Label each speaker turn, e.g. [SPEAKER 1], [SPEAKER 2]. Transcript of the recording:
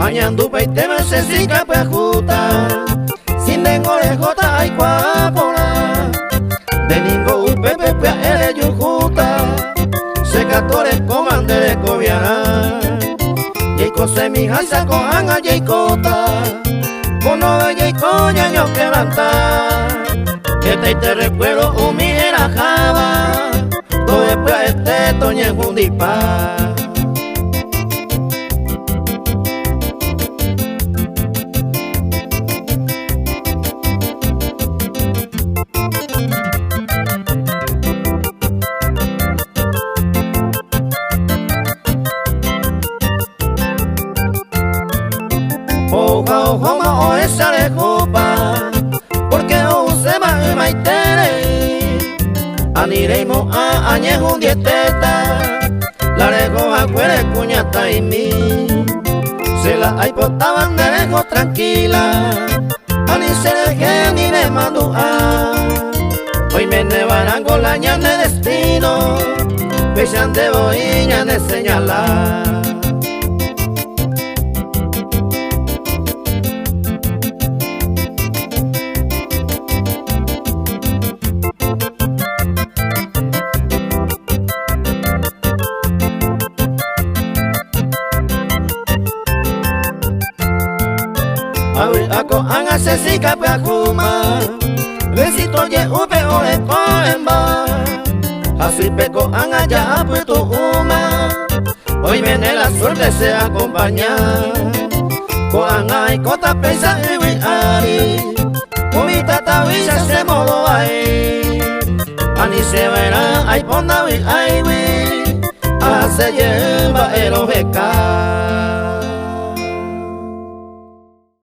[SPEAKER 1] Mañandu peitema se sica pejuta, sin dengo jota ay cuapona. De ningo upepe pea ere yujuta, secatores comandere cobiana. Yeiko se mi jaisa cojan a yeikota, cono de yeiko ñaño quebranta. Que te recuerdo umi era java, todo después este toñe jundipa. Homa o esa de copa, porque use más maitere. Aniremo a añejo dieteta, la lego a cuere cuñata y mi. Se la hay potaban de lejos tranquila, ani se deje ni le mando a. Hoy me nevarán con la ña de destino, pesan de boiña de señalar. Ako anga se sika pe akuma, besito ye upe ore koemba. Así peko anga ya apuesto uma, hoy viene la suerte se acompaña. Ko anga y kota pesa ewi ari, kumita tawisa se modo ai. Ani se verá ay ponda wi ai wi, hace lleva el oveca.